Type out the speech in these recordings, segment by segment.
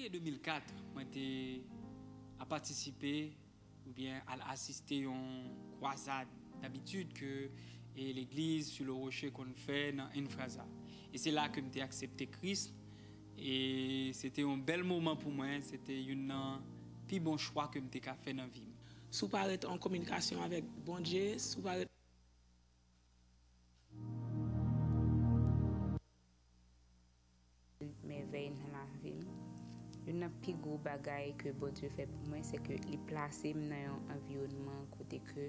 février 2004, j'ai participé ou bien à assister à une croisade d'habitude que l'église sur le rocher qu'on fait dans Infrasa. Et c'est là que j'ai accepté Christ. Et c'était un bel moment pour moi. C'était un plus bon choix que j'ai fait dans la vie. Si vous parlez en communication avec bon Dieu, si vous parlez merveille dans la vie. Une plus gros bagaille que bon Dieu fait pour moi, c'est que il place dans un environnement côté que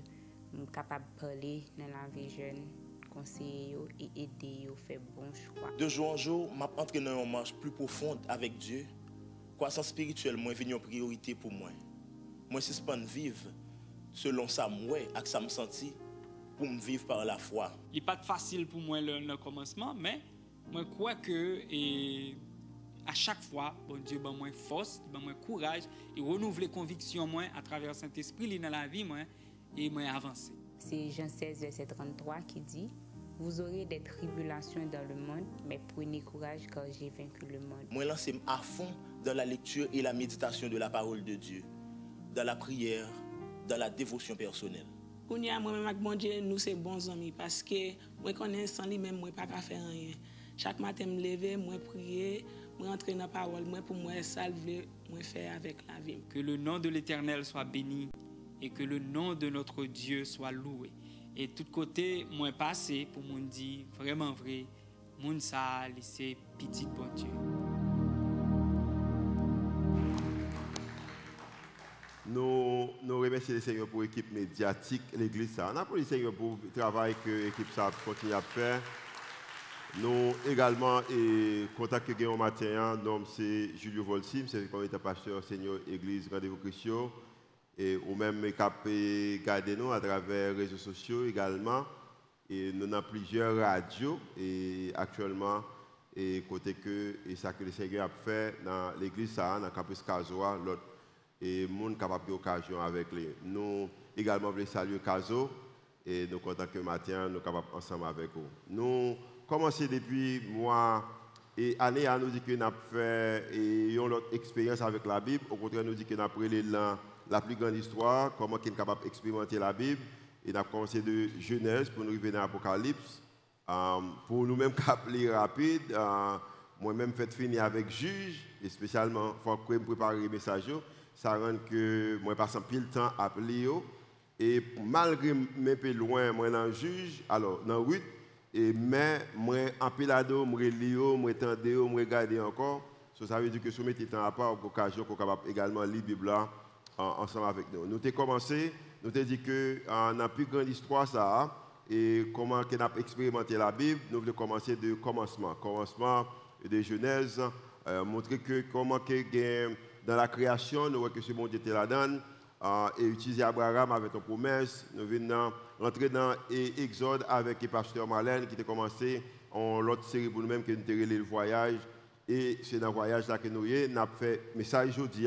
je suis capable de parler dans la vie jeune, conseiller et aider à faire bon choix. De jour en jour, je entre dans une marche plus profonde avec Dieu. Croissance spirituelle, moi, est une priorité pour moi. Moi, suspends vivre selon ça, moi, et ça me senti pour me vivre par la foi. Il n'est pas facile pour moi le commencement, mais je crois que à chaque fois, bon Dieu ban moi force, ban moi courage et renouveler conviction moi à travers Saint-Esprit dans la vie moi et moi avancer. C'est Jean 16 verset 33 qui dit: vous aurez des tribulations dans le monde, mais prenez courage car j'ai vaincu le monde. Moi lancé à fond dans la lecture et la méditation de la parole de Dieu, dans la prière, dans la dévotion personnelle. Moi-même avec mon Dieu, nous sommes bons amis parce que moi connais sans lui même moi pas faire rien. Chaque matin me lever, moi prier, moi entrer dans la parole, moi pour moi salver, moi faire avec la vie. Que le nom de l'Éternel soit béni et que le nom de notre Dieu soit loué. Et tout côté moi passé pour mon dire vraiment vrai, mon ça c'est petit bon Dieu. Nous remercions le Seigneur pour l'équipe médiatique, l'église. On a pour le Seigneur pour le travail que l'équipe continue à faire. Nous également contacté au matin, nom c'est Julio Volsim, c'est comme état pasteur Seigneur Église Rendez-vous Christian et ou même capé garder nous à travers les réseaux sociaux également et nous avons plusieurs radios et actuellement et côté que et ça que le Seigneur a fait dans l'église ça dans campus Casoa l'autre et monde capable d'occasion avec les nous également voulons saluer Caso et nous contacter le matin nous capables ensemble avec vous. Nous commencé depuis mois et année à nous dit que nous avons fait une autre expérience avec la Bible. Au contraire, nous dit que nous avons pris la plus grande histoire, comment on est capable d'expérimenter la Bible. Et nous avons commencé de Genèse pour nous arriver dans l'Apocalypse. Pour nous-mêmes capter rapide, moi-même fait finir avec juge, et spécialement, il faut que je prépare les messages. Ça rend que moi passe un pile temps à appeler. Et malgré mes peu loin, moi dans le juge, alors dans la route, et mais moi en pilado moi lire moi tendre moi regarder encore ça veut dire que si mettez temps à part pour occasion qu'on capable également lire Bible là ensemble avec nous. Nous t'ai commencé, nous t'ai dit que on a plus grande histoire ça et comment qu'on a expérimenté la Bible, nous voulons commencer de commencement de Genèse, montrer que comment que dans la création nous voyons que ce monde était là-dedans. Et utiliser Abraham avec une promesse. Nous venons rentrer dans Exode avec le pasteur Marlène qui a commencé en l'autre série pour nous-mêmes qui nous avons le voyage. Et c'est dans le voyage là que nous avons fait message aujourd'hui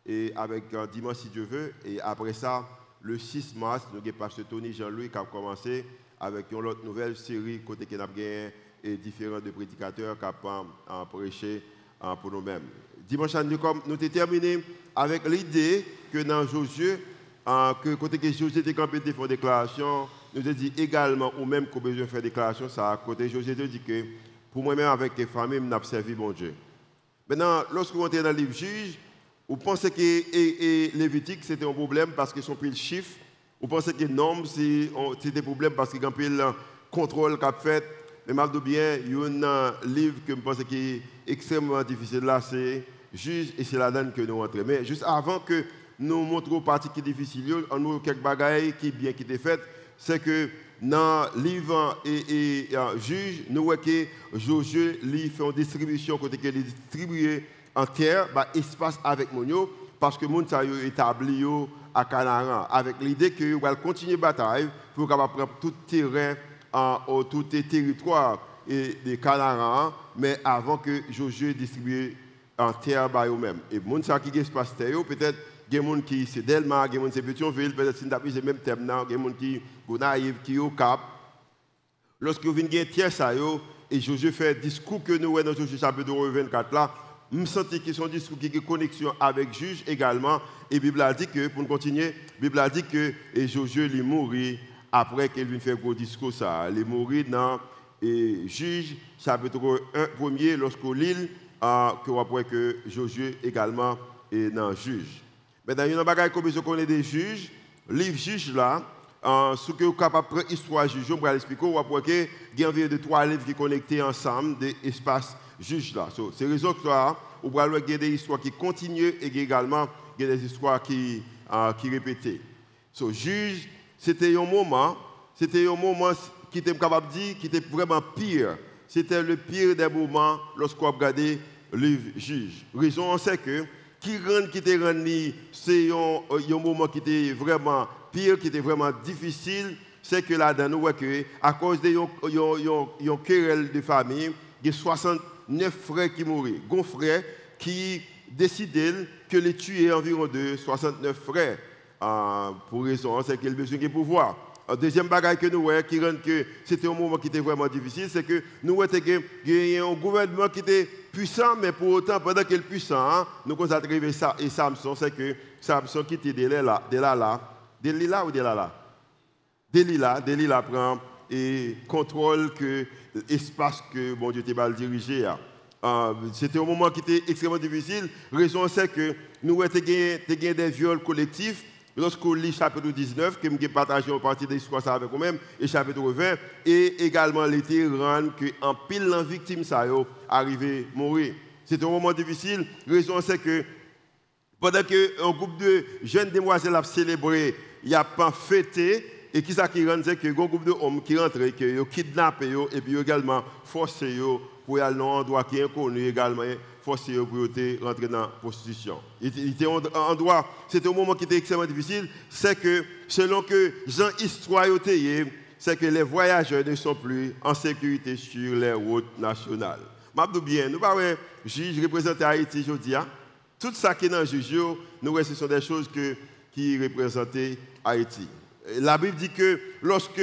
et avec dimanche si Dieu veut. Et après ça, le 6 mars, nous avons le pasteur Tony Jean-Louis qui a commencé avec une autre nouvelle série côté que nous avons gagné et différents de prédicateurs qui ont prêché pour nous-mêmes. Dimanche, nous avons terminé avec l'idée que dans Josué, que côté que Josué était campé de faire une déclaration, nous avons dit également, ou même qu'on a besoin de faire une déclaration, ça, côté Josué dit que pour moi-même avec les familles, je n'ai servi bon Dieu. Maintenant, lorsque vous entrez dans le livre juge, vous pensez que Lévitique c'était un problème parce qu'ils sont pris le chiffre, vous pensez que Nombre c'était un problème parce qu'ils ont pris le contrôle qu'a fait. Mais malgré bien, il y a un livre que je pense qui est extrêmement difficile là, c'est Juge et c'est là-dedans que nous entrons. Mais juste avant que nous montrons partie qui est difficile, on nous quelques bagailles qui bien qui étaient faites, c'est que dans le livre et Juge, nous voyons que Josué lui fait une distribution côté qu'il distribué en terre, espace avec Monio, parce que monde ça établi à Canaan avec l'idée que va continuer la bataille pour capable prendre tout terrain tout les territoires et des Canaan, mais avant que Josué distribue en terre par eux-mêmes. Et les gens qui ont espace terre, peut-être des gens qui c'est Delma, des gens qui c'est Pétionville, peut-être si nous avons le même thème, des gens qui sont naïfs, qui sont au Cap. Lorsque vous venez terre ça et Josué fait discours que nous voyons dans Josué chapitre 24 là, je sens que son discours qui a une connexion avec le juge également. Et la Bible a dit que, pour nous continuer, la Bible a dit que Josué est mort après qu'il vienne faire un discours. Il est mort dans Juge, chapitre 1, premier, lorsqu'on lit, que Josué également est dans le juge. Maintenant, il y a un bagage comme je connais des juges, livre juge là, ce que vous êtes capable de prendre l'histoire juge, on va l'expliquer, on va voir qu'il y a environ 3 livres qui sont connectés ensemble des espaces juge là. C'est raison que on va voir qu'il y a des histoires qui continuent et également il y a des histoires qui répétées. Juge, c'était un moment qui était capable de dire qui était vraiment pire. C'était le pire des moments lorsqu'on regardait le livre juge. Raison c'est que c'est un moment qui était vraiment pire, qui était vraiment difficile, c'est que là-dedans, nous voyons qu'à cause de yon querelle de famille, il y a 69 frères qui mourent. Un frère qui décidait que les tuer environ de 69 frères. Pour raison, c'est qu'il a besoin de pouvoir. Deuxième bagage que nous voyons qui rend que c'était un moment qui était vraiment difficile, c'est que nous voyons qu'il y a un gouvernement qui était puissant, mais pour autant, pendant qu'il est puissant, nous avons arrivé ça. Et Samson, c'est que Samson qui était Delilah prend et contrôle que l'espace que bon Dieu t'a dirigé. C'était un moment qui était extrêmement difficile. La raison, c'est que nous avons des viols collectifs. Lorsqu'on lit chapitre 19, que je partage une partie de l'histoire avec vous-même, et chapitre 20, et également l'été rend qu'en pile de victimes ça arrivé à mourir. C'était un moment difficile. La raison, c'est que pendant qu'un groupe de jeunes demoiselles a célébré, il n'y a pas fêté, et qui ça qui rend, c'est que un groupe d'hommes qui rentrent, qui ont kidnappé, et puis également forcé pour aller dans un endroit qui est inconnu également. Forcé pour rentrer dans la prostitution. C'était un moment qui était extrêmement difficile. C'est que, selon que Jean Histoire c'est que les voyageurs ne sont plus en sécurité sur les routes nationales. Je bien, nous parlons juge représenté Haïti aujourd'hui. Tout ça qui est dans le juge, nous, ce sont des choses qui représentent Haïti. La Bible dit que lorsque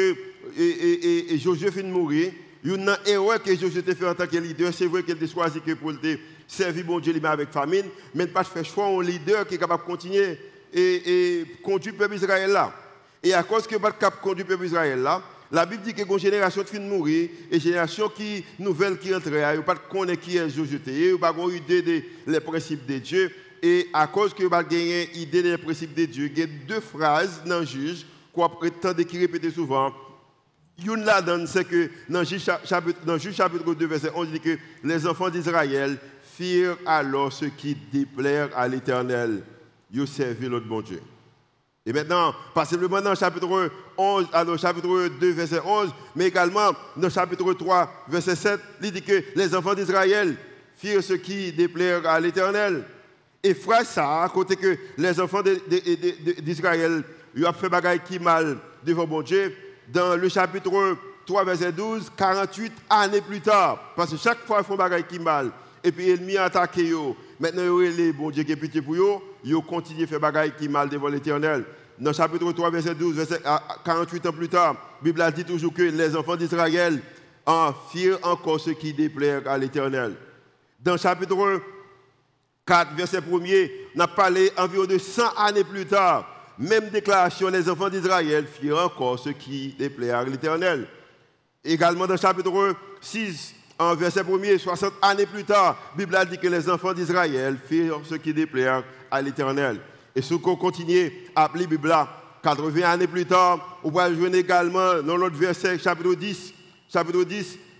Josué finit de mourir, il y a un erreur que Josué a fait en tant que leader. C'est vrai qu'il a choisi que pour servir bon Dieu avec famine, mais pas faire choix un leader qui est capable de continuer et conduire le peuple Israël là. Et à cause que pas capable de conduire le peuple Israël là, la Bible dit que une génération qui finit de mourir et une génération nouvelle qui entre, ils ne connaissent pas qui est Josué, ils n'ont pas une idée des principes de Dieu. Et à cause que pas gagné idée des principes de Dieu, il y a 2 phrases dans le juge qu'on prétend qui répéter souvent. Une là-dedans, c'est que dans Juge chapitre 2, verset 11, il dit que les enfants d'Israël firent alors ce qui déplaire à l'Éternel. Ils servirent l'autre bon Dieu. Et maintenant, pas simplement dans chapitre 11, alors chapitre 2, verset 11, mais également dans chapitre 3, verset 7, il dit que les enfants d'Israël firent ce qui déplaire à l'Éternel. Et frère ça, à côté que les enfants d'Israël, ils ont fait bagaille qui mal devant bon Dieu. Dans le chapitre 3, verset 12, 48 années plus tard, parce que chaque fois ils font bagaille qui mal, et puis l'ennemi a attaqué eux. Maintenant, les bon Dieu qui est pitié pour eux, ils continuent à faire bagaille qui mal devant l'Éternel. Dans le chapitre 3, verset 12, verset 48 ans plus tard, la Bible a dit toujours que les enfants d'Israël en firent encore ce qui déplaire à l'Éternel. Dans le chapitre 4, verset 1er, on a parlé environ de 100 années plus tard. Même déclaration, les enfants d'Israël firent encore ce qui déplaît à l'Éternel. Également dans le chapitre 6, en verset 1er, 60 années plus tard, la Bible a dit que les enfants d'Israël firent ce qui déplaît à l'Éternel. Et ce qu'on continue à appeler la Bible, 80 années plus tard, on va jouer également dans l'autre verset, chapitre 10,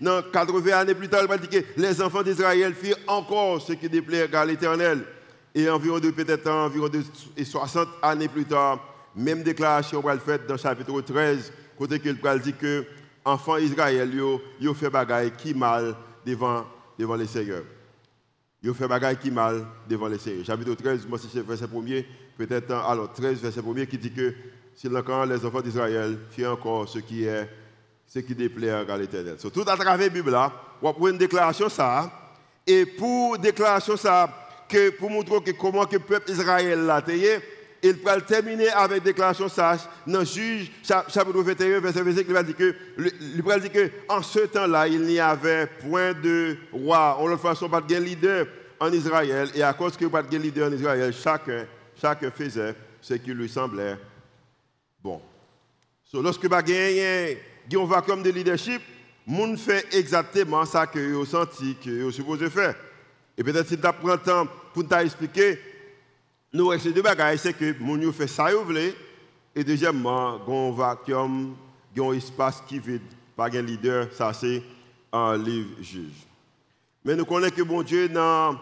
dans 80 années plus tard, il va dire que les enfants d'Israël firent encore ce qui déplaît à l'Éternel. Et environ 60 années plus tard, même déclaration va le faire dans le chapitre 13, côté qu'il va dire que enfants Israël, ils ont fait bagaille qui mal devant les seigneurs. Ils ont fait bagaille qui mal devant les seigneurs. Chapitre 13, moi c'est verset 1er, peut-être alors 13 verset 1er qui dit que c'est quand les enfants d'Israël font encore ce qui déplaît à l'Éternel. So, tout à travers la Bible là, on va prendre une déclaration ça, et pour déclaration ça, pour montrer comment le peuple Israël l'a taillé, il va terminer avec une déclaration sage dans Juge, chapitre 21, verset 25, il va dire que en ce temps-là, il n'y avait point de roi. En l'autre façon, pas de leader en Israël, et à cause qu'il n'y a pas de leader en Israël, chacun faisait ce qui lui semblait bon. So, lorsque vous avez un vacuum de leadership, les gens font exactement ça que vous senti, que vous supposez faire. Et peut-être si tu prends le temps pour t'expliquer, nous, ces deux bagages, c'est que les gens font ça que vous voulez, et deuxièmement, il y a un vacuum, il y a un espace qui est vide, pas de leader, ça c'est un livre juge. Mais nous connaissons que bon Dieu, dans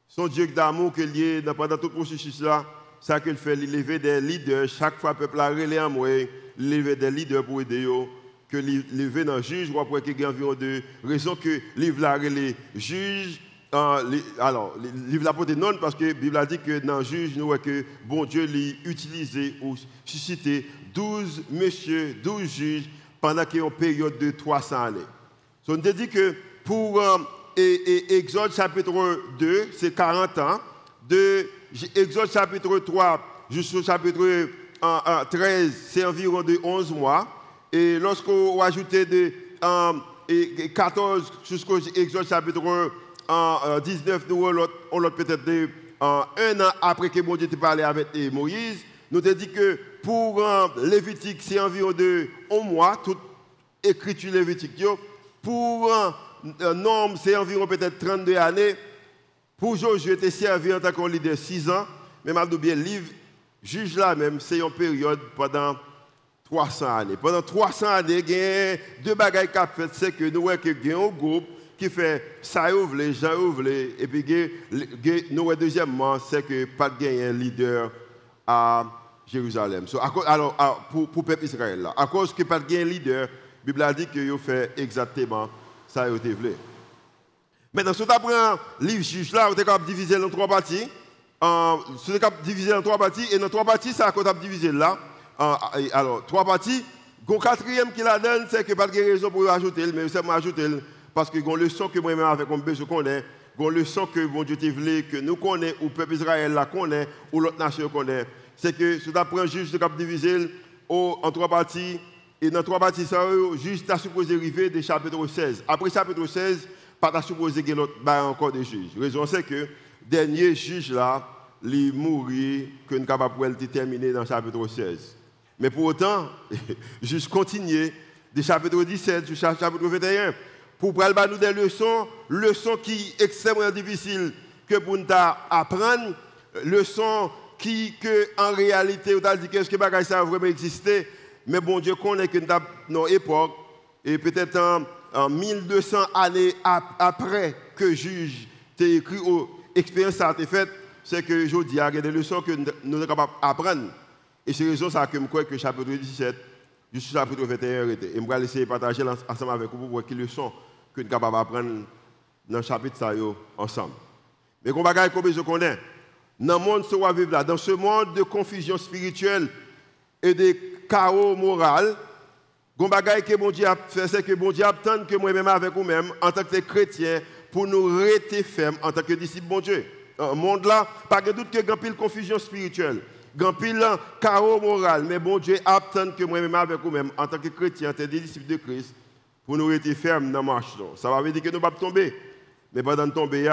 son Dieu d'amour qu'il y a pendant tout le processus là, ça qu'il fait, il lever des leaders, chaque fois le peuple a relé en moi, lever des leaders pour aider eux, que lever dans le juge, je crois qu'il y a environ deux raisons que le livre a relé juge. Alors, le livre a porté non parce que la Bible a dit que dans le juge, nous voyons que bon Dieu l'a utilisé ou suscité 12 messieurs, 12 juges pendant une période de 300 années. So, on a dit que pour Exode chapitre 2, c'est 40 ans. De Exode chapitre 3 jusqu'au chapitre 13, c'est environ de 11 mois. Et lorsqu'on ajoute de 14 jusqu'au Exode chapitre 19, nous on peut-être un an après que mon Dieu ait parlé avec Moïse. Nous avons dit que pour Lévitique, c'est environ de 1 mois, toute écriture lévitique. Pour Nombre, c'est environ peut-être 32 années. Pour Josué, tu es servi en tant que leader 6 ans. Mais je bien livre, juge là même, c'est une période pendant 300 années. Pendant 300 années, il y a deux bagages qui ont fait, c'est que nous voyons qu'il y a un groupe qui fait ça ouvre, Jean ouvre, et puis nous voyons deuxièmement, c'est que pas de un leader à Jérusalem. So, alors, pour le peuple Israël, là, à cause que pas de un leader, la Bible a dit qu'il fait exactement ça a été voulu. Maintenant, si tu apprends le livre juge là, on est capable de diviser en 3 parties. Si on est capable de diviser en 3 parties, et dans 3 parties, ça on a divisé là. Alors, 3 parties. Le quatrième qui la donne, c'est que pas de raison pour ajouter, mais c'est moi ajouter parce que une leçon que moi-même avec mon besoin connais, une leçon que bon Dieu te voulait que nous connaissons, ou le peuple Israël la connaît, ou l'autre nation connaît, c'est que si tu apprends juge, tu es capable de diviser en 3 parties. Et dans 3 parties, ça, juge t'a supposé arriver de chapitre 16. Après chapitre 16, pas t'a supposé qu'il y ait encore des juges. La raison, c'est que le dernier juge là, il mourit, que nous sommes capables de terminer dans chapitre 16. Mais pour autant, juste continuer de chapitre 17 jusqu'à chapitre 21 pour prendre nous des leçons qui sont extrêmement difficiles que pour nous apprendre, leçons qui, en réalité, on a dit que ce que ça a vraiment existé. Mais bon Dieu connaît que dans notre époque, et peut-être en 1200 années après que juge t'a écrit ou expérience a été faite, c'est que je dis, il y a des leçons que nous sommes capables d'apprendre. Et c'est raison ça que je crois que le chapitre 17 jusqu'au chapitre 21 était. Et je vais essayer de partager ensemble avec vous pour voir quelles leçons que nous sommes capables d'apprendre dans le chapitre ça ensemble. Mais qu'on bagaille comme je connais, dans le monde où on vit là, dans ce monde de confusion spirituelle et de chaos moral, le bagage que bon Dieu a fait, c'est que bon Dieu attend que moi-même avec vous-même, en tant que chrétiens, pour nous rester fermes en tant que disciples de bon Dieu. Dans le monde là, pas de doute qu'il y a une confusion spirituelle, il y a un chaos moral, mais bon Dieu attend que moi-même avec vous-même, en tant que chrétiens, des disciples de Christ, pour nous rester fermes dans la marche. Ça va dire que nous ne pouvons pas tomber, mais pendant de tomber,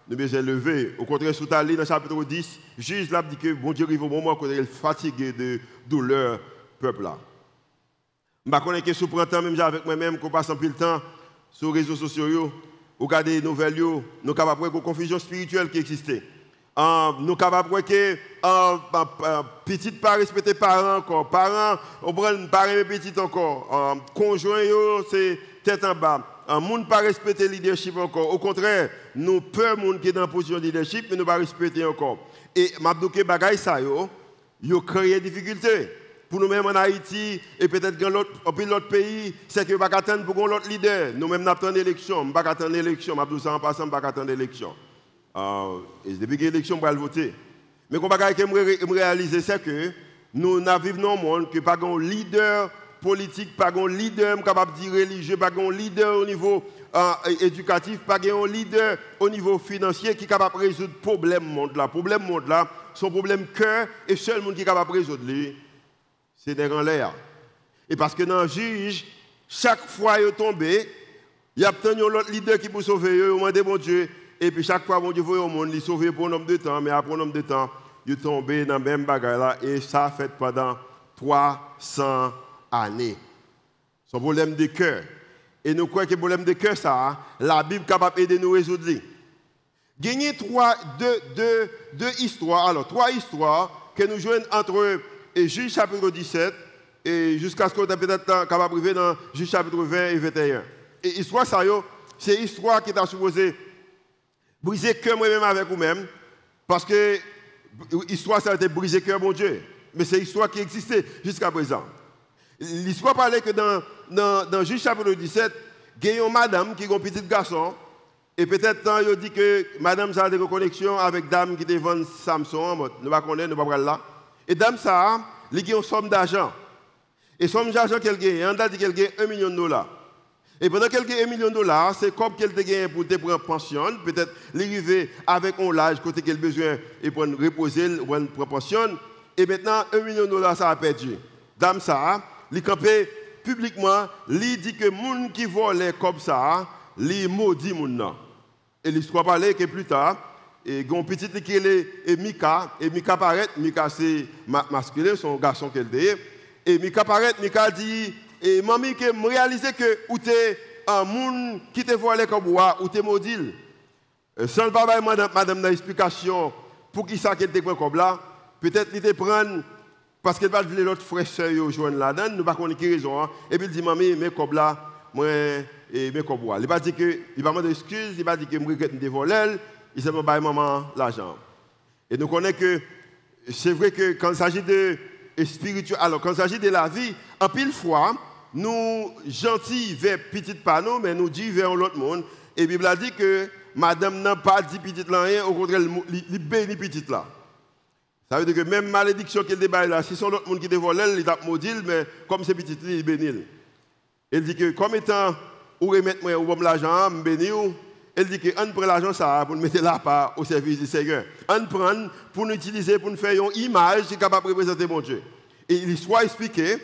nous devons lever. Au contraire, sous ta ligne, dans le chapitre 10, juge là dit que bon Dieu arrive au moment où il est fatigué de douleur. Peuple là. Je ne connais pas que sous printemps, même avec moi-même, qu'on passe un peu de temps sur les réseaux sociaux, ou regarder les nouvelles, nous sommes capables de voir une confusion spirituelle qui existait. Nous sommes capables de voir que petite pas respecter parents encore, parents, on prend parents petits encore, conjoint, c'est tête en bas. Monde pas respecter le leadership encore. Au contraire, nous peur monde qui est dans la position de leadership, mais nous pas respecter encore. Et m'abdouké bagay ça yo créé des difficultés. Pour nous-mêmes en Haïti, et peut-être dans l'autre pays, c'est que nous ne pouvons pas attendre pour l'autre leader. Nous-mêmes, nous attendons l'élection. Nous ne pouvons pas attendre l'élection. Nous en passant, nous ne pouvons pas attendre l'élection. Et depuis que l'élection, nous allons voter. Mais ce que je réalise, c'est que nous vivons dans un monde qui n'a pas de leader politique, pas de leader capable de dire religieux, pas de leader au niveau éducatif, pas de leader au niveau financier qui est capable de résoudre le problème monde là. Le problème monde là, son problème cœur, et seul monde qui est capable de résoudre lui. C'est des grands l'air. Et parce que dans le juge, chaque fois qu'il est tombé, il y a obtenu l'autre leader qui peut sauver, il demande mon Dieu, Et puis chaque fois, mon Dieu, voyez au monde, il sauvé pour un nombre de temps, mais après un nombre de temps, il est tombé dans le même bagage là, et ça a fait pendant 300 années. Son problème de cœur. Et nous croyons que le problème de cœur, ça, la Bible est capable d'aider nous à résoudre. Gagner deux histoires, alors 3 histoires que nous jouons entre Juge chapitre 17 et jusqu'à ce qu'on soit peut-être capable d'arriver dans Juge chapitre 20 et 21. Et l'histoire, ça, c'est l'histoire qui t'a supposé briser le cœur moi-même avec vous-même, parce que l'histoire, ça a été briser le cœur, mon Dieu. Mais c'est l'histoire qui existait jusqu'à présent. L'histoire parlait que dans Juge chapitre 17, il y a une madame qui a un petit garçon, et peut-être il dit que madame ça a des connexions avec dame qui te vend Samsung, nous ne connaissons pas là. Et dame ça, il a une somme d'argent. Et somme d'argent qu'elle gagne, on a dit qu'elle gagne $1 million. Et pendant qu'elle gagne $1 million, c'est comme qu'elle te gagne pour te prendre pension, peut-être l'arriver avec un âge, côté qu'elle a besoin et pour reposer, pour prendre pension. Et maintenant, $1 million, ça a perdu. Dame ça, il campé publiquement, il dit que les gens qui volent comme ça, il maudit les gens. Et l'histoire parlait que plus tard, il y a un petit qui est Mika, et Mika paraît, Mika c'est masculin, son garçon qu'elle dit. Et Mika paraît, Mika dit, et maman, que je réalise que ou t'es un monde qui te volé comme moi, ou t'es maudit. Sans le papa madame l'explication pour qui ça qu'elle te prend comme là, peut-être qu'il te prend parce qu'elle va vouloir l'autre frère soeur joindre là-dedans, nous pas connaître qui raison. Et puis il dit maman, mais comme là, moi et mais comme moi. Il va dire que il va demander excuse, il va dire que je regrette de voler, il s'est pas maman l'argent. Et nous connaissons que c'est vrai que quand il s'agit de spirituel, alors quand il s'agit de la vie, en pile fois, nous gentils vers petit panneau, mais nous disons vers l'autre monde. Et la Bible a dit que madame n'a pas dit petit là rien, au contraire, il bénit petit là. Ça veut dire que même malédiction qu'elle débat là, si c'est l'autre monde qui dévole, il a maudit, mais comme c'est petit, il bénit. Elle dit que comme étant, ou remettre moi ou l'argent, me bénir, elle dit que on prend l'argent ça pour nous mettre là part au service du Seigneur. On prend pour nous utiliser, pour nous faire une image qui est capable de représenter mon Dieu. Et l'histoire expliquée,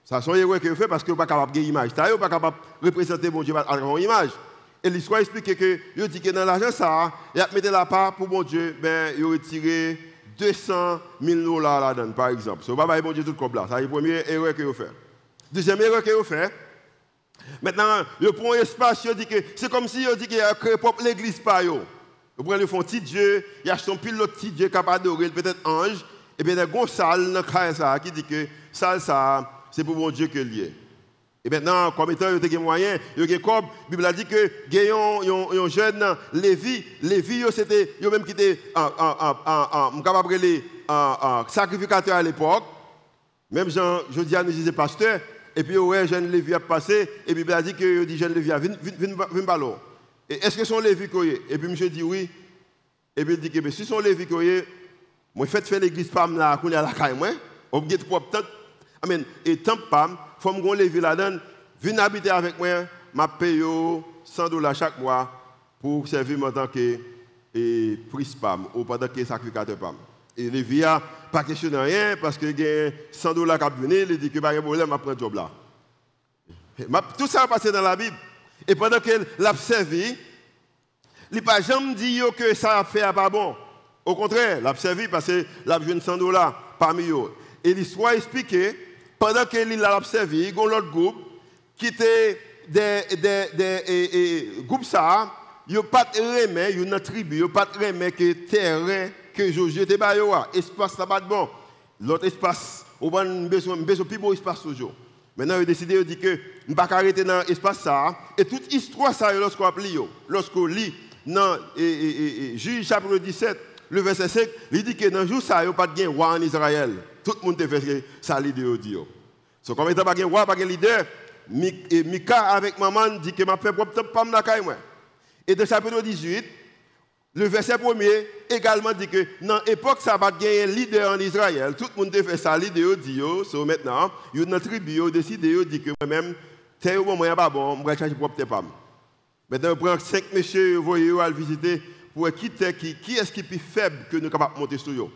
ça sont erreurs que vous faites parce que vous n'êtes pas capable de gagner une image. Vous n'êtes pas capable de représenter mon Dieu avec une image. Et l'histoire explique que, il dit que dans l'argent ça, il a mis la part pour mon Dieu, ben, il a retiré $200 000 là-dedans, par exemple. Ce n'est pas bon Dieu tout comme là. C'est la première erreur que vous faites. Deuxième erreur que vous faites, maintenant, il prend un espace, il dit que c'est comme si il dit qu'il a créé l'église par eux. Vous prenez un petit Dieu, il achète un pile de petit Dieu capable d'adorer, peut-être ange, et bien il y a une salle dans le ça qui dit que salle ça, c'est pour mon Dieu que lié. Et maintenant, comme étant il y a des moyens, il y a comme la Bible a dit que il y a un jeune Lévi, c'était eux même qui était capable de sacrificateur à l'époque. Même Jean, je dis à nous disait pasteur, et puis ouais, jeune Lévi a passé, et puis il a dit que dit jeune Lévi, viens ballon. Et est-ce que son Lévi coye? Et puis monsieur dit oui. Et puis il dit que si son Lévi coye, moi faites faire l'église pam là, qu'on est à la caille moi, on get propre tant amen et tant pam, faut me Lévi là-dedans, viens habiter avec moi, m'a paye $100 chaque mois pour servir en tant que priest pam ou pendant que sacrificateur pam. Et Lévi a pas questionné rien parce que il y a $100 qui venir, il dit que pas de problème, m'a prendre job là. Tout ça a passé dans la Bible. Et pendant qu'elle l'a servi, il n'a pas jamais dit que ça a fait pas bon. Au contraire, l'a servi parce que l'a joué $100 parmi eux. Et l'histoire expliquée, pendant qu'il l'a servi, il y a un autre groupe qui était des groupes ça, ils n'ont pas de remède, ils ont une tribu, ils n'ont pas de remède que terrain que Josué était bas, espace là pas bon. L'autre espace, on a besoin plus beau espace toujours. Maintenant, ils ont décidé, ils ont dit que nous ne pouvons pas arrêter dans l'espace ça. Et toute histoire ça, lorsqu'on lit dans Juge chapitre 17, le verset 5, il dit que dans le jour ça, il n'y a pas de roi en Israël. Tout le monde a fait ça, l'idée dit. So, comme il n'y a pas de roi, pas de leader, Mika avec maman dit que ma fait propre pas me la caille moi. Et dans chapitre 18, le verset 1er également dit que dans l'époque ça va gagner un leader en Israël. Tout le monde a fait ça, l'idée dit. So maintenant, il y a une tribu qui décidé dit que moi-même, c'est au moment pas bon, je vais chercher propre pas. Maintenant, on prend 5 messieurs, vous voyez, à le visiter pour quitter qui est-ce qui est plus faible que nous sommes capables de monter sur eux.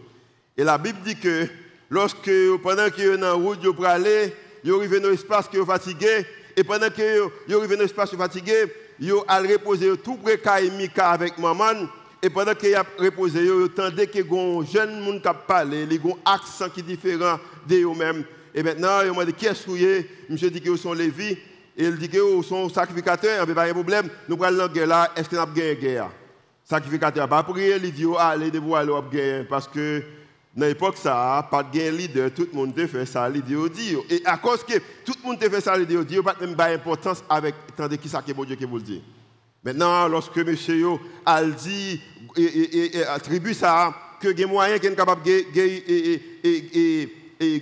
Et la Bible dit que lorsque pendant que vous êtes en route, vous aller, vous arrivez dans l'espace que vous fatigué, et pendant que vous arrivez dans l'espace que vous fatigué, yo al reposer tout près de Mika avec maman. Et pendant qu'il a reposé, yo entendait que un jeune monde qui parle, il a un accent qui est différent de eux-mêmes. Et maintenant, il m'a dit qui est-ce que vous monsieur dit que sont Lévi. Et il dit que vous sont sacrificateurs, il n'y a pas de problème. Nous prenons la guerre là, est-ce qu'on a gagné la guerre? Sacrificateur, pas prier, il dit allez, devant aller gagner. Parce que dans l'époque, ça, pas de leader, tout le monde te fait ça, l'idée dit. Et à cause que tout le monde te fait ça, l'idée dit, il n'y a pas même d'importance avec tandis qui ça que bon Dieu qui vous le dit. Maintenant, lorsque monsieur a dit et attribue ça, que il y a moyen qu'il est capable de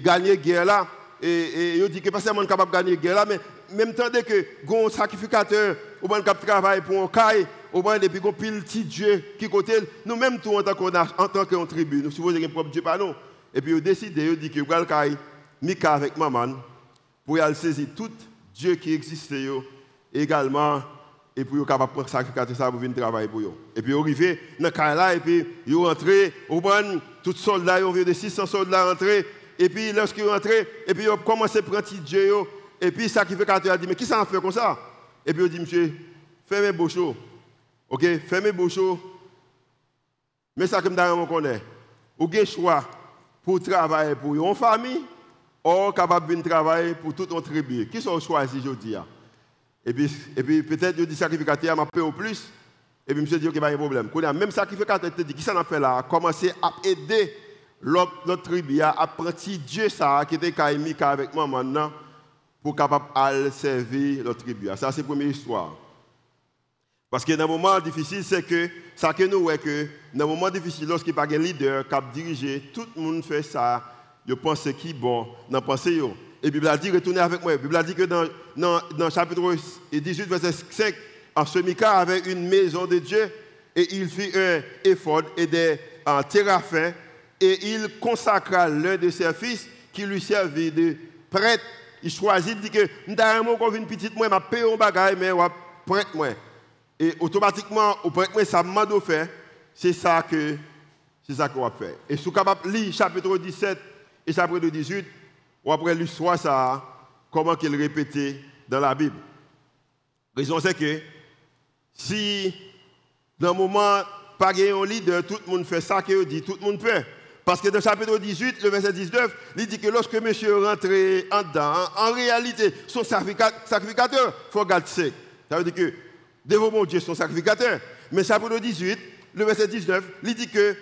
gagner la guerre là, et il dit que pas seulement capable de gagner la guerre là, mais même temps que un sacrificateur ou un cap travail pour un caille, ou bien depuis qu'on pile petit Dieu qui côté nous même tout en tant que tribu, nous supposons qu'il y a un propre Dieu par nous. Et puis il décide, il dit que va caille Mika avec maman pour y aller saisir tout Dieu qui existait également. Et puis, ils sont capables de prendre sacrificateur ça pour venir travailler pour eux. Et puis, ils arrivent dans le cas là, et puis, ils rentrent, tous les soldats, ils ont vu de 600 soldats rentrer. Et puis, lorsqu'ils rentrent, et puis, ils ont commencé à prendre Dieu. Et puis, le sacrificateur a dit, mais qui ça a fait comme ça? Et puis, il dit, monsieur, fermez vos choses. OK, fermez vos choses. Mais ça, comme d'ailleurs, on connaît. Vous avez le choix pour travailler pour une famille, ou capable de venir travailler pour toute notre tribu. Qui sont choisis aujourd'hui? Et puis peut-être il dit sacrificateur m'a payé au plus. Et puis monsieur dit qu'il n'y a pas de problème. Quand même sacrificateur te dit qui ça n'a fait là, commencer à aider notre tribu à apprendre Dieu ça qui était Mika avec moi maintenant pour capable de servir notre tribu. Ça c'est la première histoire. Parce que dans un moment difficile, c'est que ça que nous voyons que dans un moment difficile, lorsqu'il n'y a pas de leader qui a dirigé, tout le monde fait ça, je pense qui est bon dans penser. Et la Bible a dit, retournez avec moi. La Bible a dit que dans le chapitre 18, verset 5, en ce Mika avait une maison de Dieu et il fit un éphod et des téraphins et il consacra l'un de ses fils qui lui servit de prêtre. Il choisit, il dit que nous une petite moi, je paye un bagage, mais je prêtre moi. Et automatiquement, au prêtre moi, ça m'a fait, c'est ça qu'on va faire. Et si vous êtes capable de lire chapitre 17 et chapitre 18, ou après l'histoire, ça, comment qu'elle répétait dans la Bible. La raison, c'est que si, dans un moment, pas un leader, tout le monde fait ça qu'il dit, tout le monde peut. Parce que dans le chapitre 18, le verset 19, il dit que lorsque monsieur rentre en dedans, en réalité, son sacrificateur, il faut garder ça. Ça veut dire que, devant mon Dieu, son sacrificateur. Mais chapitre 18, le verset 19, il dit que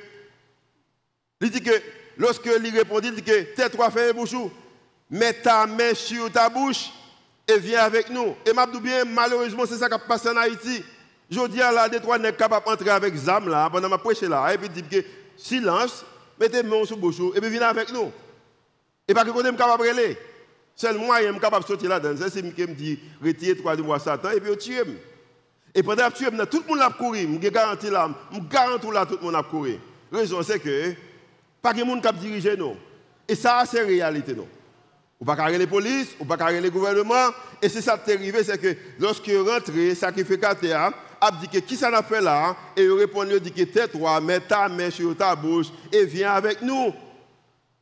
lorsque il répondit, il dit que tais-toi, fais un bouchou. Mets ta main sur ta bouche et viens avec nous. Et m'abdou bien, malheureusement, c'est ça qui passe en Haïti. Je dis à la Détroit n'est capable d'entrer avec Zam là, pendant ma prêcher là. Et puis dit que silence, mettez main sur bouche et puis viens avec nous. Et pas que côté capable de relayer. Seul moyen capable de sortir là-dedans, c'est qui me dit retire 3 de moi Satan et puis tuer. Et pendant que tu es tout le monde a couru, je garantis là, tout le monde a couru. La raison c'est que pas que monde qui dirige nous. Et ça c'est la réalité non. Ou pas carrer les polices, ou pas carrer les gouvernements. Et c'est ça qui est arrivé, c'est que lorsque rentré, sacrificateur a dit que qui ça n'a fait là, et il répond, il dit que tais-toi, mets ta main sur ta bouche et viens avec nous.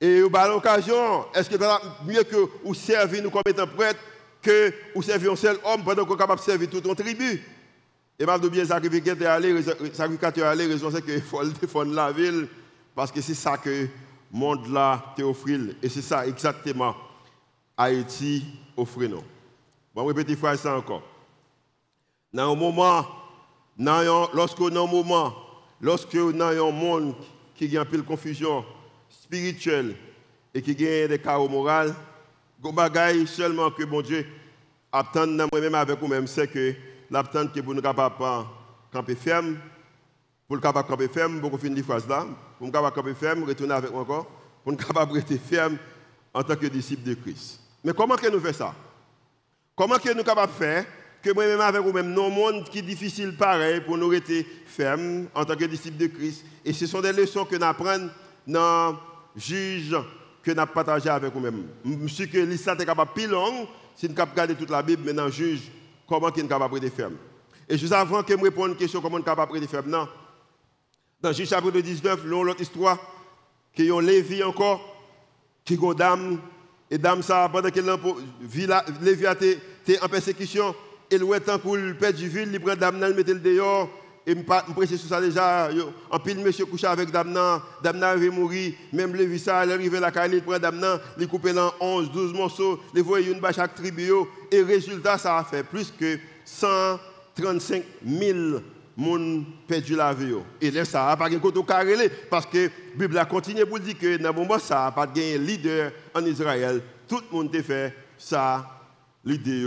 Et à l'occasion, est-ce que c'est mieux que vous servir nous comme étant prêtre que vous servir un seul homme pendant qu'on est capable de servir toute notre tribu? Et mal de bien sacrificateur aller, raison c'est qu'il faut défendre la ville, parce que c'est ça que le monde là te offre. Et c'est ça exactement. Haïti offre nous. Je vais répéter ça encore. Dans un moment, lorsque nous avons un monde qui a un peu de confusion spirituelle et qui a des chaos moraux, il y a des choses seulement que bon Dieu attend moi-même avec vous-même, c'est que l'attente que pour nous capables camper ferme, pour nous capables camper ferme, pour finir la phrase là, pour nous capables camper ferme, retourner avec moi encore, pour nous capables rester ferme en tant que disciples de Christ. Mais comment que nous faisons ça? Comment que nous sommes capables de faire que moi-même avec vous-même, dans un monde qui est difficile pareil pour nous rester fermes en tant que disciples de Christ? Et ce sont des leçons que nous apprenons dans le juge que nous partagé avec vous-même. Je suis que l'histoire est capable de plus longue, si nous sommes capables de garder toute la Bible, mais dans le juge, comment nous sommes capables de rester fermes? Et juste avant que je réponde à une question, comment nous sommes capables de rester fermes? Non. Dans le juge chapitre 19, l'autre histoire, qui ont Lévi encore, qui ont dame. Et dame ça, pendant que Lévi était en persécution, et le temps pour le père du ville, il prend Damnan, il met le dehors. Et je prêche sur ça déjà. En pile, monsieur couche avec Damnan. Damnan va mourir. Même le visa, il arrive à la caille, il prend Damnan, il coupe en 11, 12 morceaux, il voit une bâche chaque tribu. Et résultat, ça a fait plus que 135 000 personnes perdu la vie. Et là, ça n'a pas de côté carré. Parce que la Bible a continué pour dire que dans le moment, ça n'a pas de leader en Israël. Tout le monde a fait ça, l'idée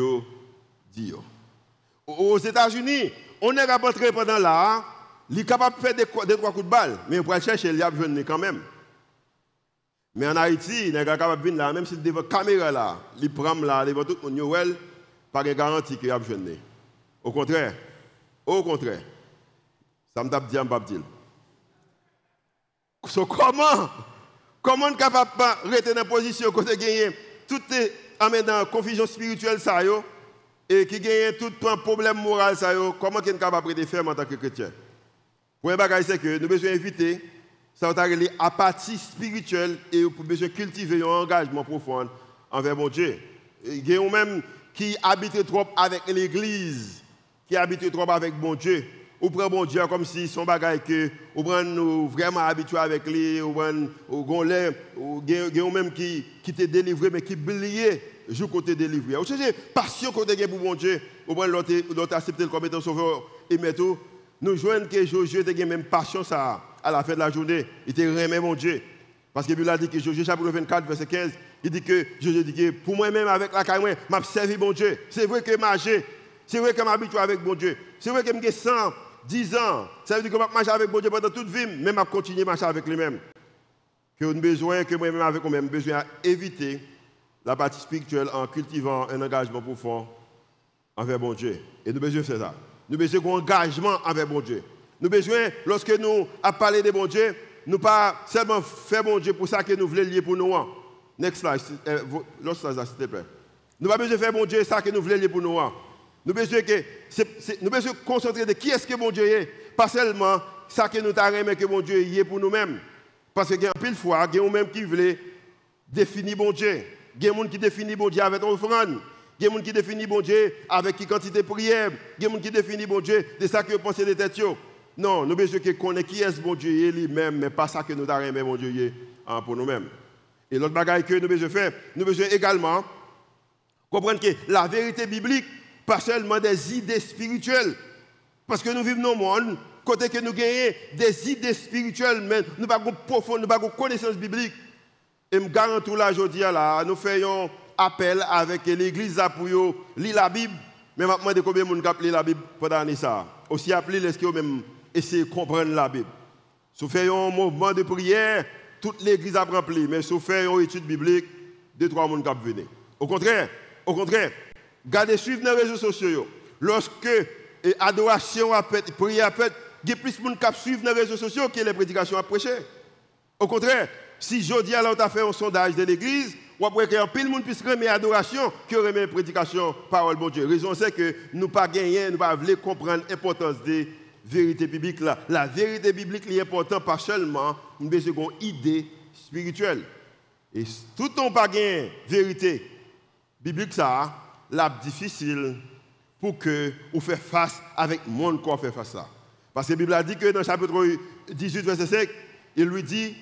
dit. Aux États-Unis, on est rentré pendant là, il est capable de faire des 3 coups de balle, mais on peut chercher, il y a besoin quand même. Mais en Haïti, il est capable de venir là, même si devant la caméra là, il prend là, devant tout le monde, pas de garantie qu'il y a besoin. Au contraire, ça me tape dire, je ne dire. Comment on est capable de rester dans la position côté gagner tout est amené dans la confusion spirituelle ça yo et qui gagne tout un problème moral ça yo, comment on est capable de faire en tant que chrétien? Pour un bagage c'est que nous devons éviter ça va être apathie spirituelle et nous besoin cultiver un engagement profond envers mon Dieu. Il y a même qui habitent trop avec l'église, qui habitent trop avec mon Dieu. Ou prend bon Dieu comme si son bagage que ou prend nous vraiment habitué avec lui ou même qui t'est délivré mais qui oublié jour côté délivré. Ou c'est passion côté pour bon Dieu ou prend l'autre accepter comme étant sauveur et mettre nous joignent que Josué a même passion ça à la fin de la journée, il était remet mon Dieu. Parce que la Bible a dit que Josué chapitre 24 verset 15, il dit que Josué dit que pour moi-même avec la caille m'a servi mon Dieu. C'est vrai que marcher, c'est vrai que m'habitué avec mon Dieu. C'est vrai que me 110 ans, ça veut dire que je marche avec mon Dieu pendant toute vie, même je continue à marcher avec lui-même. Que nous avons besoin, que moi-même avec nous-mêmes, besoin d'éviter la partie spirituelle en cultivant un engagement profond envers mon Dieu. Et nous avons besoin de faire ça. Nous avons besoin d'un engagement envers mon Dieu. Nous avons besoin, lorsque nous avons parlé de mon Dieu, nous ne pas seulement faire mon Dieu pour ça que nous voulons lier pour nous. Next slide, l'autre slide, s'il te plaît. Nous n'avons pas besoin de faire mon Dieu ça que nous voulons lier pour nous. Nous avons besoin de concentrer de qui est-ce que mon Dieu est. Pas seulement ça que nous avons mais que mon Dieu est pour nous-mêmes. Parce qu'il y a pile fois, il y a des gens qui veulent définir mon Dieu. Il y a des gens qui définissent mon Dieu avec une offrande. Il y a des gens qui définissent mon Dieu avec une quantité de prière. Il y a des gens qui définissent mon Dieu de ça que vous pensez de tête. Non, nous avons besoin de connaître qui est mon Dieu lui-même, mais pas ça que nous avons mais mon Dieu pour nous-mêmes. Et l'autre bagaille que nous avons besoin de faire, nous avons besoin également comprendre que la vérité biblique, pas seulement des idées spirituelles. Parce que nous vivons dans le monde, côté que nous gagnons des idées spirituelles, mais nous n'avons pas profonde, nous n'avons pas connaissance biblique. Et je garantis là, aujourd'hui, nous faisons appel avec l'église pour lire la Bible. Mais je me demande combien de gens lire la Bible pendant ça. Aussi appelé, est-ce que vous même essayer de comprendre la Bible. Si vous faites un mouvement de prière, toute l'église a rempli. Mais si vous faites une étude biblique, 2-3 personnes qui viennent. Au contraire, gardez suivre les réseaux sociaux. Lorsque l'adoration a fait, prière a fait, il y a plus de gens qui suivent les réseaux sociaux que les prédications à prêcher. Au contraire, si jeudi alors tu as fait un sondage de l'église, ou après qu'il y a pile de monde puisse remettre l'adoration que remet la prédication parole bon Dieu. La raison c'est que nous pas gagner, nous pas voulons comprendre l'importance des vérités bibliques là. La vérité biblique est importante pas seulement une seconde idée spirituelle. Et tout on pas gagner vérité biblique ça, là difficile pour que vous fassiez face avec le monde qu'on fait face à ça. Parce que la Bible a dit que dans le chapitre 18 verset 5, il lui dit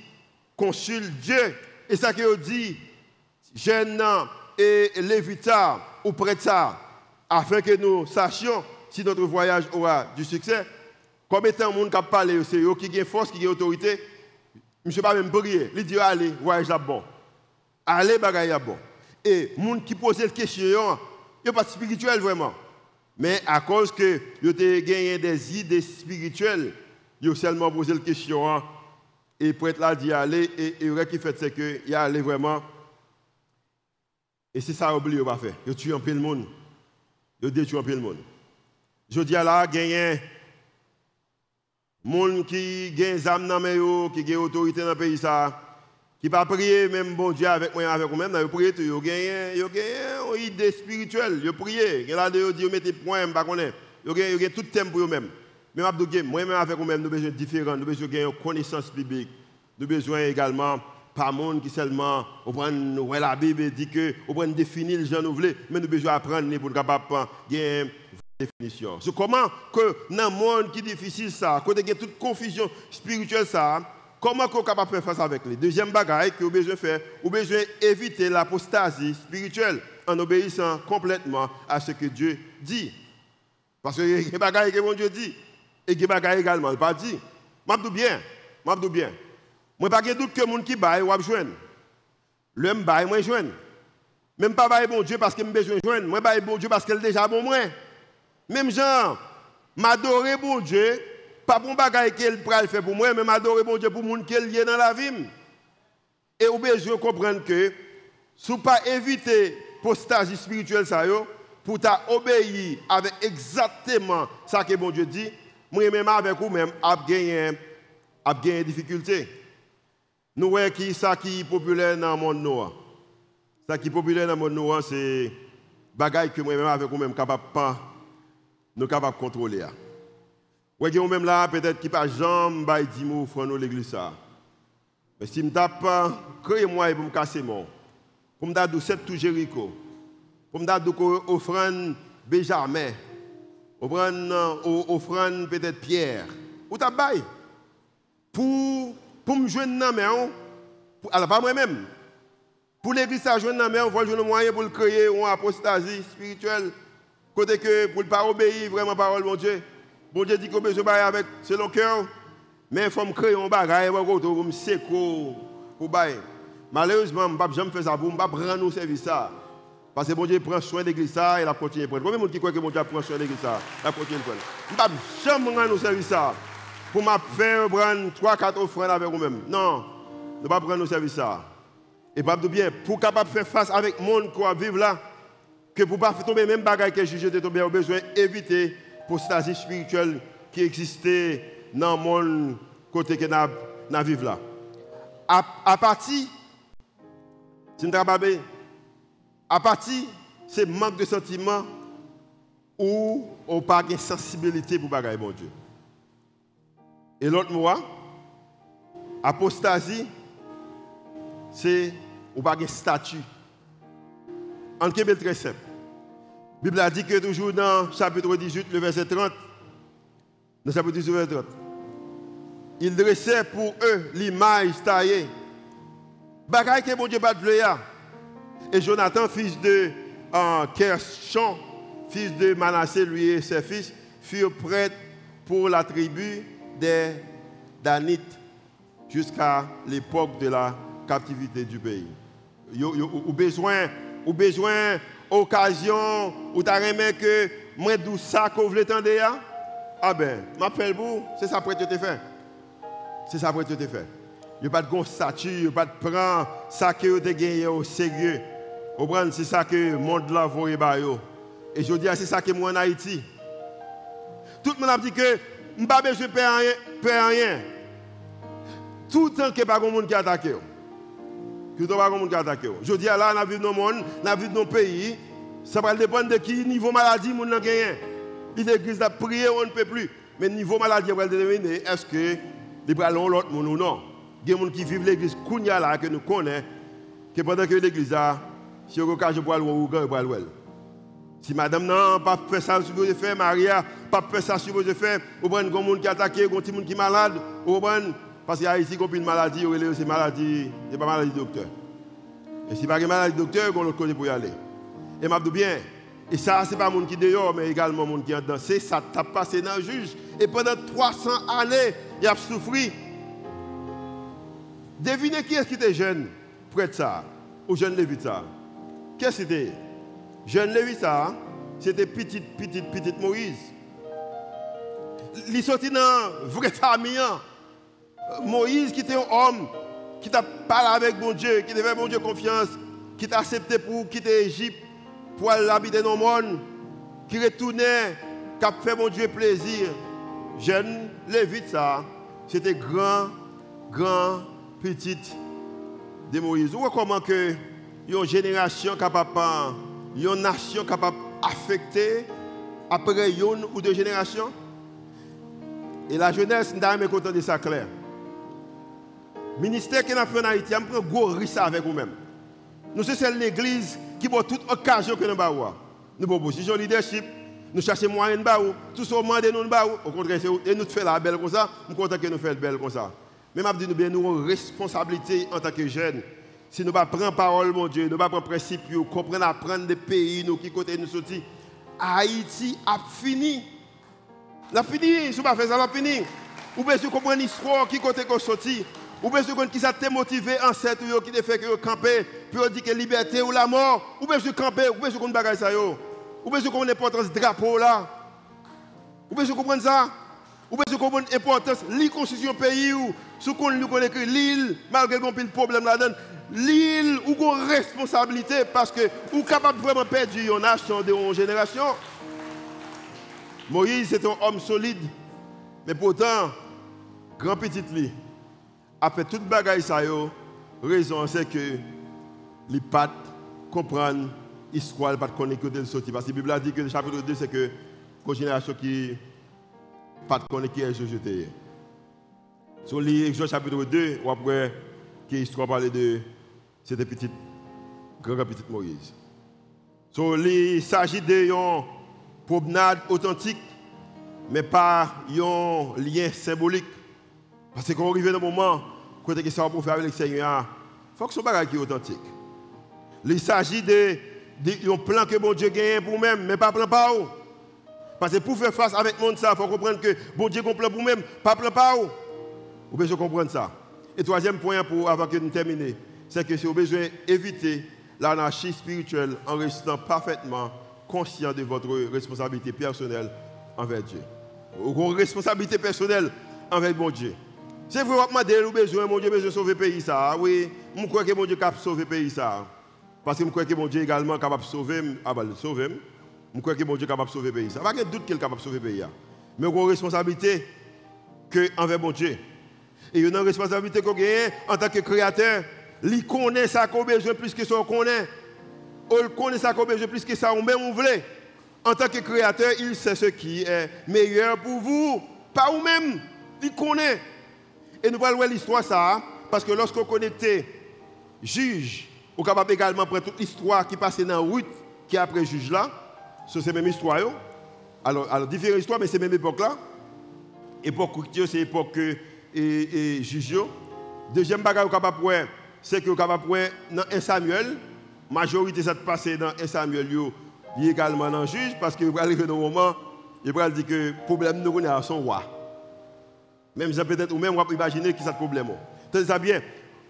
consulte Dieu. Et ça qu'il dit jeunes et lévites ou prêtres, afin que nous sachions si notre voyage aura du succès. Combien de temps monde qui parle, c'est eux qui ont force, qui ont autorité. Je ne sais pas même prier. Il dit allez, voyage là bon. Allez, bagaille là bon. Et les gens qui posent la question, ils ne sont pas spirituels vraiment. Mais à cause que ils ont gagné des idées spirituelles, ils ont seulement posé la question. Et prêtre là dit aller. Et le qui fait, c'est qu'il y a allé vraiment. Et c'est ça oublié pas faire. Ils tuent un peu le monde. Ils détruisent un peu le monde. Je dis là, il y a des gens qui ont des âmes, qui ont autorité dans le pays, qui ne pas prier même bon Dieu avec moi, avec vous-même, ils prient tout. Ils ont une idée spirituelle. Ils prient. Ils ont dit, ils mettent des points, ils ont tout le thème pour eux-mêmes. Mais moi-même avec vous-même, nous avons besoin de différents. Nous avons besoin de connaissance biblique. Nous avons besoin également pas monde qui seulement ouais, la Bible dit que on prend définir le genre nous voulons, mais nous besoin apprendre pour capable gagner une définition. C'est comment que dans un monde qui est difficile ça, quand il y a toute confusion spirituelle ça, comment qu'on est capable de faire face avec les. Deuxième bagaille que vous besoin faire, vous besoin éviter l'apostasie spirituelle en obéissant complètement à ce que Dieu dit. Parce que il y a des bagailles que mon Dieu dit et il y a des bagailles également il pas dit. M'abdou bien. Moi pas de doute que moun qui bail ou joindre. L'homme bail moi joindre. Même pas bail bon Dieu parce que me besoin joindre, moi bail bon Dieu parce qu'elle déjà bon moi. Même genre m'adorer bon Dieu, pas pour bagaille qu'elle pral faire pour moi, mais m'adorer bon Dieu pour moun qu'elle lié dans la vie. Et ou besoin comprendre que si pas éviter postage spirituel ça yo pour t'obéir avec exactement ça que bon Dieu dit, moi même avec vous même a gagner difficulté. Nous voyons qui ça qui est populaire dans le monde noir. Ça qui est populaire dans le monde noir, c'est bagaille que moi-même avec vous-même capable pas nous capable contrôler. Vous voyez même là peut-être qui pas jamais bail 10 mots francs dans l'église ça. Mais si me tape créer moi pour me casser mon. Pour me dar 7 tout Jéricho. Pour me dar offrande Benjamin. Offrande peut-être Pierre. Ou ta bail pour me joindre dans main, alors pas moi-même. Pour l'église à joindre dans main, on va jouer le moyen pour le créer une apostasie spirituelle. Côté que pour ne pas obéir vraiment parole de mon Dieu. Bon Dieu dit qu'on besoin de avec selon cœur. Mais il faut me créer un bagage pour me séco pour bailler. Malheureusement, je ne peux pas jamais faire ça pour ne pas prendre au service ça. Parce que bon Dieu prend soin de l'église ça et la continue à prendre. Combien de gens qui croient que mon Dieu prend soin de l'église ça, la continue à prendre. Je ne peux pas jamais prendre au service ça. Pour me faire prendre 3-4 offrandes avec vous-même. Non, ne pas prendre au service ça. Et pas de bien, pour capable faire face avec le monde qui va vivre là, que pour ne pas tomber même bagaille que juge de tomber, on a besoin d'éviter l'apostasie spirituelle qui existait dans le monde côté que nous vivons là. À partir, c'est manque de sentiment ou on pas de sensibilité pour bagaille bon Dieu. Et l'autre mot, apostasie, c'est ou pas de statut. En Québec très simple. La Bible a dit que toujours dans chapitre 18, le verset 30, dans chapitre 18, le verset 30, il dressait pour eux l'image taillée. Bagaille que mon Dieu pas de plaisir. Et Jonathan, fils de Kershon, fils de Manassé, lui et ses fils, furent prêtres pour la tribu des Danites jusqu'à l'époque de la captivité du pays. Ou besoin occasion ou t'as remarqué que moi d'où ça que vous voulez entendre ah ben m'appelle vous c'est ça prêtre te fait. C'est ça prêtre te fait. Il pas de gon statut, pas de prendre ça que vous te gagné au sérieux. Vous prendre c'est ça que le monde là voye ba yo. Et je dis c'est ça que moi en Haïti. Tout le monde a dit que m'pas besoin faire rien. Tout le temps que pas monde qui attaque. Je dis là, nous vivons dans le monde, nous vivons dans le pays, ça va dépendre de qui niveau maladie nous avons gagné. L'église a prié, on ne peut plus. Mais niveau maladie, on va déterminer est-ce que les bras l'ont l'autre monde ou non. Il y a des gens qui vivent l'église là que nous connaissons, que pendant que l'église a, si on a un poil ou un poil. Si madame n'a pas fait ça sur vos effets, Maria pas fait ça sur vos effets, ou bien un monde qui attaqué, un petit monde qui est malade, ou bien parce qu'il y a ici une maladie, c'est maladie, c'est pas maladie docteur. Et si pas une maladie docteur, on l'autre côté pour y aller. Et m'a dit bien, et ça c'est pas monde qui dehors, mais également monde qui a dansé, ça t'a passé dans le juge. Et pendant 300 années, il a souffert. Devinez qui est-ce qui était jeune, près de ça, ou jeune Lévite ça. Qu'est-ce que c'était? Jeune Lévite ça, c'était petite Moïse. Il sorti dans une vraie famille. Moïse qui était un homme qui t'a parlé avec bon Dieu, qui t'a fait bon Dieu confiance, qui t'a accepté pour quitter l'Égypte, pour aller habiter dans le monde, qui retournait, qui a fait bon Dieu plaisir. Jeune Lévite, ça, c'était grand, petite de Moïse. Vous voyez comment que une génération capable, une nation capable d'affecter après une ou deux générations? Et la jeunesse, nous sommes contents de ça clair. ministère que nous avons fait en Haïti, nous prenons gros risque avec nous-mêmes. Nous sommes l'église qui a toute occasion que nous avons. Nous avons position leadership, nous cherchons moyen de nous, tout ce moment de nous, au contraire, et nous faisons la belle comme ça, nous sommes contents que nous faisons belle comme ça. Mais je dis nous avons une responsabilité en tant que jeunes. Si nous ne prenons pas parole, mon Dieu, nous ne prenons pas principe, comprendre, apprendre des pays, nous qui côté nous sortis, Haïti a fini. La fini, si vous ne faites pas ça, la fini. Ou bien si vous comprenez l'histoire qui côté qu'on sorti, ou bien si vous comprenez qui ça t'a motivé ancêtre qui te fait que vous campez, puis vous dites que liberté ou la mort, ou bien si vous campez, ou bien si vous comprenez ça, ou bien si vous comprenez l'importance du drapeau là, ou bien si vous comprenez ça, ou bien si vous comprenez l'importance de la constitution pays, ou si vous connaissez l'île, malgré qu'on ait le problème là-dedans, l'île ou une responsabilité parce que vous êtes capable de vraiment perdre une nation de une génération. Moïse c'est un homme solide, mais pourtant, grand petit lui, après toute bagaille ça yo, raison c'est que les pas comprendre l'histoire, les pas connaître côté de sortie parce que la Bible a dit que le chapitre 2 c'est que une génération qui pas connaître qui est jeté. Sur l'Exode chapitre 2, ou après que l'histoire parlait de c'était grand petit Moïse. Il s'agit d'une promenade authentique, mais pas un lien symbolique. Parce qu'on arrive dans un moment, quand on ça pour faire avec le Seigneur, il faut que ce soit qui est authentique. Il s'agit d'un plan que bon Dieu gagne pour nous-mêmes, mais pas plan par où. Parce que pour faire face avec le monde, il faut comprendre que bon Dieu a un plan pour nous-mêmes, pas plan par où. Vous pouvez comprendre ça. Et troisième point, avant que nous terminions, c'est que si vous avez besoin d'éviter l'anarchie spirituelle en restant parfaitement conscient de votre responsabilité personnelle envers Dieu. Ou une responsabilité personnelle envers mon Dieu. C'est vrai que vous avez besoin, mon Dieu, besoin de sauver le pays. Ça. Oui, je crois que mon Dieu est capable de sauver le pays. Ça. Parce que je crois que mon Dieu est également capable de sauver. Je crois que mon Dieu est capable de sauver le pays. Ça va pas de doute qu'il est capable de sauver le pays. Mais vous avez une responsabilité envers mon Dieu. Et une responsabilité qu'on a en tant que créateur. Il connaît ça qu'on a besoin plus que ça qu'on connaît. Il connaît ça qu'on a besoin plus que ça on même voulait. En tant que créateur, il sait ce qui est meilleur pour vous, pas vous-même. Il connaît. Et nous allons voir l'histoire ça, parce que lorsqu'on connecte juge, on est capable également de prendre toute l'histoire qui passe dans la route qui est après juge là. C'est la même histoire. Alors différentes histoires, mais c'est la même époque là. Époque c'est l'époque juge. Deuxième bagage qu'on est capable de voir, c'est que vous êtes capable de voir dans 1 Samuel, la majorité ça passe dans 1 Samuel, il y a également dans le juge, parce que vous arrivez dans un moment, il va dire que le problème nous connaît à son roi. Même si peut-être, ou même on va imaginer qui c'est le problème. Tenez ça bien,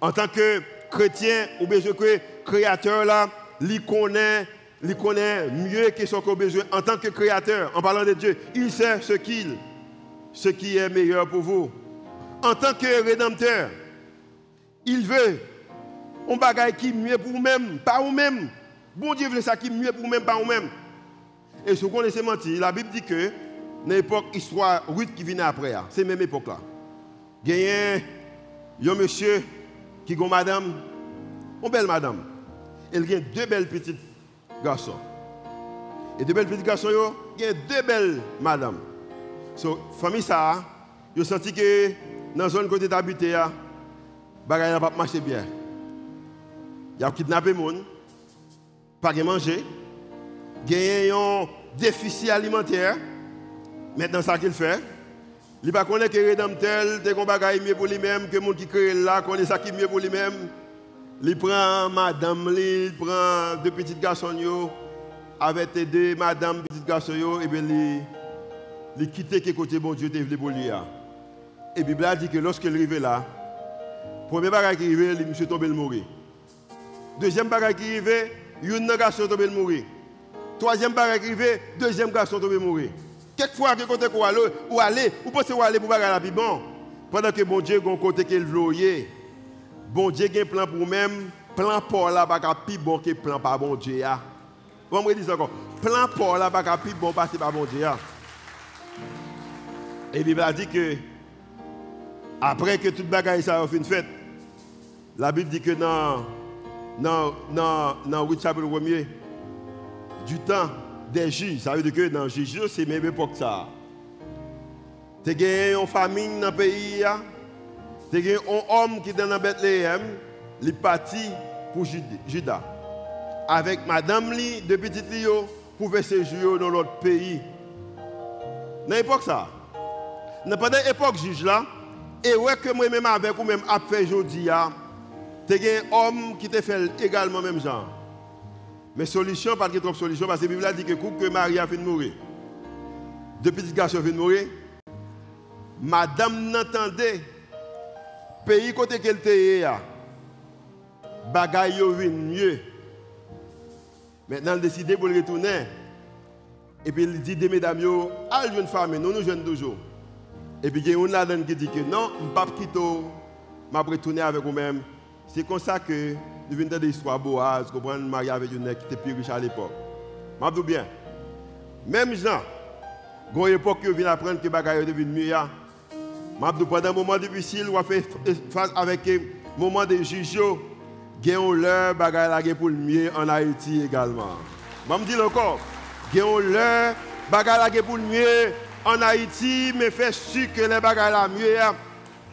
en tant que chrétien, ou besoin que créateur là, il connaît mieux que ce qu'on a besoin. En tant que créateur, en parlant de Dieu, il sait ce qui est meilleur pour vous. En tant que rédempteur, il veut un bagage qui est mieux pour vous-même, pas vous-même. Bon Dieu veut ça qui est mieux pour vous-même, pas vous-même. Et si vous connaissez mentir, la Bible dit que dans l'époque histoire Ruth qui vient après, c'est la même époque là. Il y a un monsieur qui a une madame, une belle madame. Elle a deux belles petites garçons. Et deux belles petits garçons, il y a deux belles madames. So, famille ça, ils ont senti que dans la zone côté d'habiter, les bagages n'ont pas marché bien. Ils ont kidnappé les gens, pas de manger, ils ont un déficit alimentaire. Maintenant, ça qu'il fait, il ne connaît pas que le rédempteur, il a mieux pour lui-même, que le monde qui crée là, connaît ça qui est mieux pour lui-même. Il prend madame, il prend deux petits garçons, avec deux madame, petits garçons, et bien il quitte que côté bon Dieu te pour lui. Et la Bible a dit que lorsqu'il arrive là, le premier bagage qui arrive, il est tombé mourir. Deuxième bagage qui arrive, un garçon tombé mourir. Troisième bagage qui arrive, deuxième garçon tombé mourir. Quelquefois, que côté qu'on aller, ou pensez aller pour bagage la plus bon. Pendant que bon Dieu a un côté qu'il veut, bon Dieu a un plan pour même, plan pour la bagage plus bon que plan par bon Dieu. Vous me dites encore, plan pour la bagage plus bon parce que par bon Dieu. Et la Bible a dit que après que toute bagaille ça a fait une fête, la Bible dit que dans Ruth chapitre 1er, du temps des juges, ça veut dire que dans les juges, c'est même époque ça. Tu as gagné une famine dans le pays, Il y a un homme qui est dans Bethléem, il est parti pour Juda. Avec madame li, de petit Lio, pour faire séjour dans l'autre pays. Dans l'époque ça. Pendant l'époque juge là, et ouais que moi-même avec vous-même a fait aujourd'hui, il y a un homme qui te fait également même genre. Mais solution, pas de trop solution, parce que la Bible dit que Marie a fait mourir. Deux petits garçons viennent mourir. Madame n'entendait, pays côté qu'elle était, bagaille vient mieux. Maintenant, elle décide pour le retourner. Et puis, il dit des mesdames, allez, jeune femme, nous jeunes toujours. Et puis, il y a une là-dedans qui dit que non, je ne vais pas quitter, je vais retourner avec vous-même. C'est comme ça que nous venons de l'histoire Boaz, comprendre marié avec une qui était plus riche à l'époque. Je dis bien. Même gens, à une époque qui vient apprendre que les bagages deviennent mieux. Je dis pendant un moment difficile, on fait face avec un moment de juge, il y a leur bagages pour le mieux en Haïti également. Je dis encore, il y a leur bagages pour le mieux en Haïti, mais fait sûr que les bagages mieux.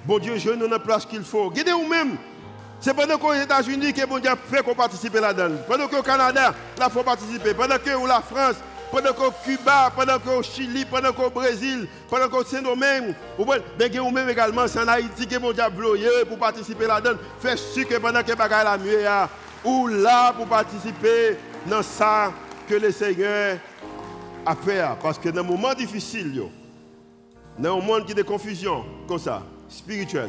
Bon Dieu, je nous dans la place qu'il faut. Guidez vous-même. C'est pendant qu'aux États-Unis que bon Dieu fait qu'on participe là-dedans. Pendant qu'au Canada, là, il faut participer. Pendant que la France, pendant qu'au Cuba, pendant qu'au Chili, pendant qu'au Brésil, pendant qu'au Saint-Domingue, ou même également, c'est en Haïti que bon Dieu a pour participer là-dedans. Fait sûr que pendant que les bagages la mieux, ou là pour participer dans ça que le Seigneur a fait. Parce que dans un moment difficile, dans un monde qui est de confusion, comme ça, spirituel,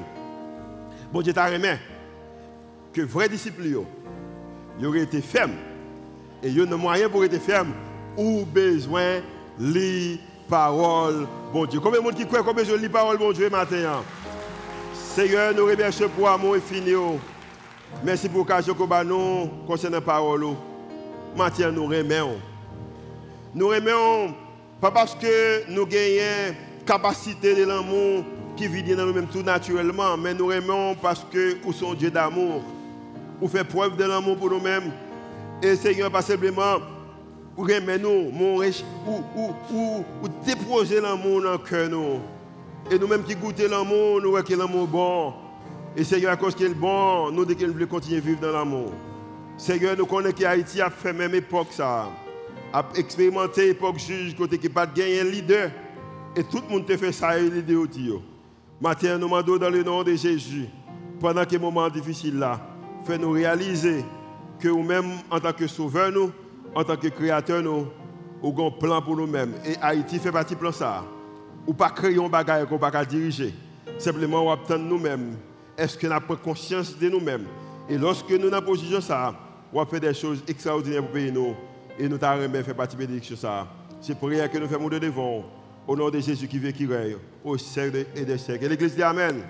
bon Dieu t'a remis. Que vrais disciples, ils auraient été fermes. Et ils ont moyen pour être fermes ou besoin de lire parole, bon Dieu. Combien de monde qui croit qu'on a besoin de lire parole, bon Dieu, matin? Seigneur, nous remercions pour l'amour infini. Merci pour l'occasion que nous concernant la parole. Matin, nous remercions. Nous remercions, pas parce que nous gagnons capacité de l'amour qui vit dans nous-mêmes tout naturellement, mais nous remercions parce que nous sommes Dieu d'amour. Pour faire preuve de l'amour pour nous-mêmes. Et Seigneur, pas simplement pour aimer nous, ou déposer l'amour dans le cœur. Et nous-mêmes qui goûtons l'amour, nous voyons que l'amour est bon. Et Seigneur, à cause qu'il est bon, nous disons qu'il veut continuer à vivre dans l'amour. Seigneur, nous connaissons qu'Haïti a fait même époque ça. A expérimenté l'époque juge, côté qui n'a pas gagné un leader. Et tout le monde te fait ça, et l'idée aussi. Maintenant, nous demandons dans le nom de Jésus, pendant que moment difficile là, fais-nous réaliser que nous-mêmes, en tant que sauveur, nous, en tant que créateur, nous avons un plan pour nous-mêmes. Et Haïti fait partie de plan ça. Ou pas créer un bagage qu'on ne peut pas diriger. Simplement, on attend nous-mêmes. Est-ce que nous avons conscience de nous-mêmes? Et lorsque nous avons position ça, on fait des choses extraordinaires pour payer nous. Et nous avons fait partie de la bénédiction ça. C'est pour rien que nous faisons de devant. Au nom de Jésus qui vit, qui règne, au siècle et des siècles. Et l'Église dit Amen.